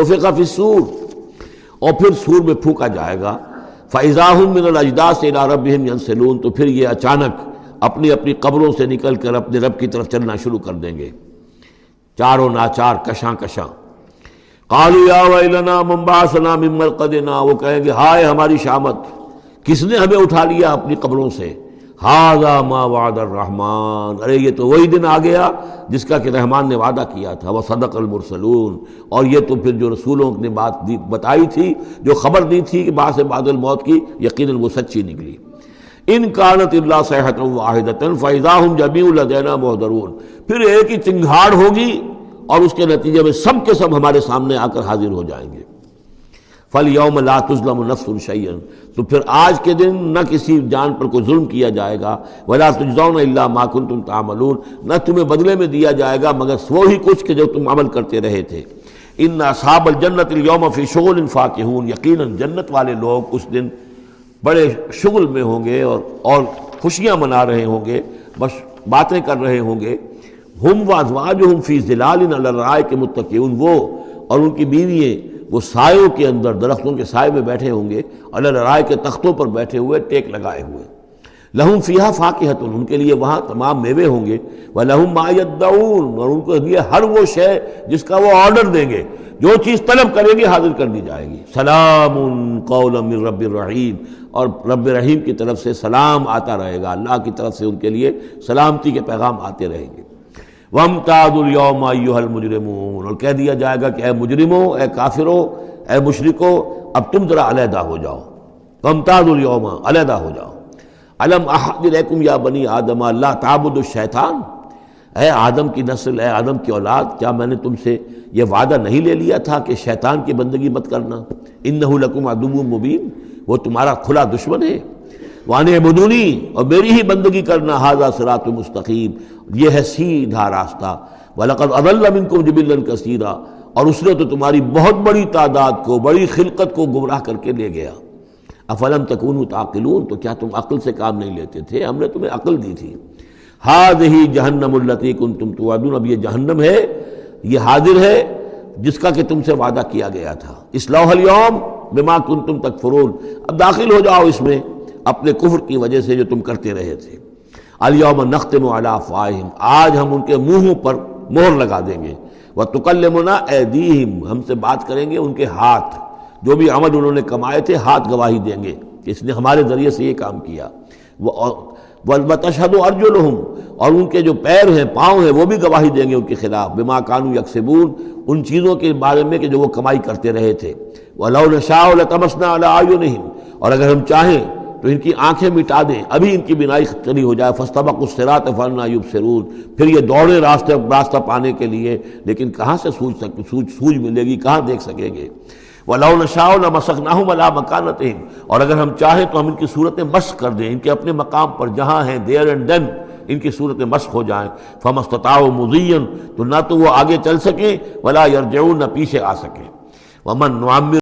ونفخ فی الصور، اور پھر سور میں پھونکا جائے گا، فاذا هم من الاجداث الى ربهم ينسلون، تو پھر یہ اچانک اپنی اپنی قبروں سے نکل کر اپنے رب کی طرف چلنا شروع کر دیں گے، چاروں ناچار کشاں کشاں۔ قالوا یا ویلنا من بعثنا من مرقدنا، وہ کہیں گے ہائے ہماری شامت، کس نے ہمیں اٹھا لیا اپنی قبروں سے؟ ھذا ما وعد الرحمن، ارے یہ تو وہی دن آ گیا جس کا کہ رحمان نے وعدہ کیا تھا، وصدق المرسلون، اور یہ تو پھر جو رسولوں نے بات بتائی تھی، جو خبر دی تھی کہ بعث بعد الموت کی، یقیناً وہ سچی نکلی۔ ان کانت الا صیحۃ واحدۃ فاذا هم جميع لدینا محضرون، پھر ایک ہی چنگھاڑ ہوگی اور اس کے نتیجے میں سب کے سب ہمارے سامنے آ کر حاضر ہو جائیں گے۔ فَالْيَوْمَ لَا تُظْلَمُ نَفْسٌ شَيْئًا، تو پھر آج کے دن نہ کسی جان پر کوئی ظلم کیا جائے گا، وَلَا تُجْزَوْنَ إِلَّا مَا كُنتُمْ تَعْمَلُونَ، نہ تمہیں بدلے میں دیا جائے گا مگر وہی کچھ کہ جو تم عمل کرتے رہے تھے۔ إِنَّ أَصْحَابَ الْجَنَّةِ الْيَوْمَ فِي شُغُلٍ فَاكِهُونَ، یقیناً جنت والے لوگ اس دن بڑے شغل میں ہوں گے اور خوشیاں منا رہے ہوں گے، بس باتیں کر رہے ہوں گے۔ ہم وازواجہم فی ظلال علی الارائک متکئون، وہ اور ان کی بیوییں وہ سایوں کے اندر، درختوں کے سائے میں بیٹھے ہوں گے، علی الارائک کے تختوں پر بیٹھے ہوئے، ٹیک لگائے ہوئے۔ لہم فیہا فاکہۃ، ان کے لیے وہاں تمام میوے ہوں گے، ولہم ما یدعون، اور ان کے لیے ہر وہ شے جس کا وہ آرڈر دیں گے، جو چیز طلب کریں گے حاضر کر دی جائے گی۔ سلام قولا من رب الرحیم، اور رب رحیم کی طرف سے سلام آتا رہے گا، اللہ کی طرف سے ان کے لیے سلامتی کے پیغام آتے رہیں گے۔ وَامْتَازُوا الْيَوْمَ أَيُّهَا الْمُجْرِمُونَ، اور کہہ دیا جائے گا کہ اے مجرموں، اے کافروں، اے مشرکوں، اب تم ذرا علیحدہ ہو جاؤ۔ وَامْتَازُوا الْيَوْمَ، علیحدہ ہو جاؤ۔ أَلَمْ أَعْهَدْ إِلَيْكُمْ يَا بَنِي آدَمَ أَلَّا تَعْبُدُوا الشَّيْطَانَ، اے آدم کی نسل، اے آدم کی اولاد، کیا میں نے تم سے یہ وعدہ نہیں لے لیا تھا کہ شیطان کی بندگی مت کرنا؟ إِنَّهُ لَكُمْ عَدُوٌّ مُّبِينٌ، وہ تمہارا کھلا دشمن ہے۔ وَأَنِ اعْبُدُونِی، اور میری ہی بندگی کرنا، ھذا صراط مستقیم، یہ ہے سیدھا راستہ۔ وَلَقَدْ أَضَلَّ مِنْكُمْ جِبِلًّا كَثِيرًا، اور اس نے تو تمہاری بہت بڑی تعداد کو، بڑی خلقت کو گمراہ کر کے لے گیا۔ أَفَلَمْ تَكُونُوا تَعْقِلُونَ، تو کیا تم عقل سے کام نہیں لیتے تھے؟ ہم نے تمہیں عقل دی تھی۔ هَذِهِ جَهَنَّمُ الَّتِي كُنْتُمْ تُوعَدُونَ، اب یہ جہنم ہے، یہ حاضر ہے جس کا کہ تم سے وعدہ کیا گیا تھا۔ اصلوها اليوم بما كنتم تکفرون، اب داخل ہو جاؤ اس میں اپنے کفر کی وجہ سے جو تم کرتے رہے تھے۔ الیوم نختم علی افواہہم، آج ہم ان کے منہوں پر مہر لگا دیں گے۔ وتکلمنا ایدیہم، ہم سے بات کریں گے ان کے ہاتھ، جو بھی عمل انہوں نے کمائے تھے ہاتھ گواہی دیں گے کہ اس نے ہمارے ذریعے سے یہ کام کیا۔ وتشہد ارجلہم، اور ان کے جو پیر ہیں، پاؤں ہیں، وہ بھی گواہی دیں گے ان کے خلاف، بما کانوا یکسبون، ان چیزوں کے بارے میں کہ جو وہ کمائی کرتے رہے تھے۔ ولو نشاء لطمسنا علی اعینہم، اور اگر ہم چاہیں تو ان کی آنکھیں مٹا دیں، ابھی ان کی بینائی چلی ہو جائے۔ فاستبقوا الصراط فانى يبصرون، پھر یہ دوڑے راستہ پانے کے لیے، لیکن کہاں سے سوجھ ملے گی، کہاں دیکھ سکیں گے۔ وَلَوْ نَشَاءُ لَمَسَخْنَاهُمْ عَلَىٰ مَكَانَتِهِمْ، اور اگر ہم چاہیں تو ہم ان کی صورتیں مسخ کر دیں، ان کے اپنے مقام پر جہاں ہیں، دیر اینڈ دین ان کی صورتیں مسخ ہو جائیں۔ فَمَا اسْتَطَاعُوا مُضِيًّا، تو نہ تو وہ آگے چل سکیں، وَلَا يَرْجِعُونَ، نہ پیچھے آ سکیں۔ وَمَن نُعَمِّرْ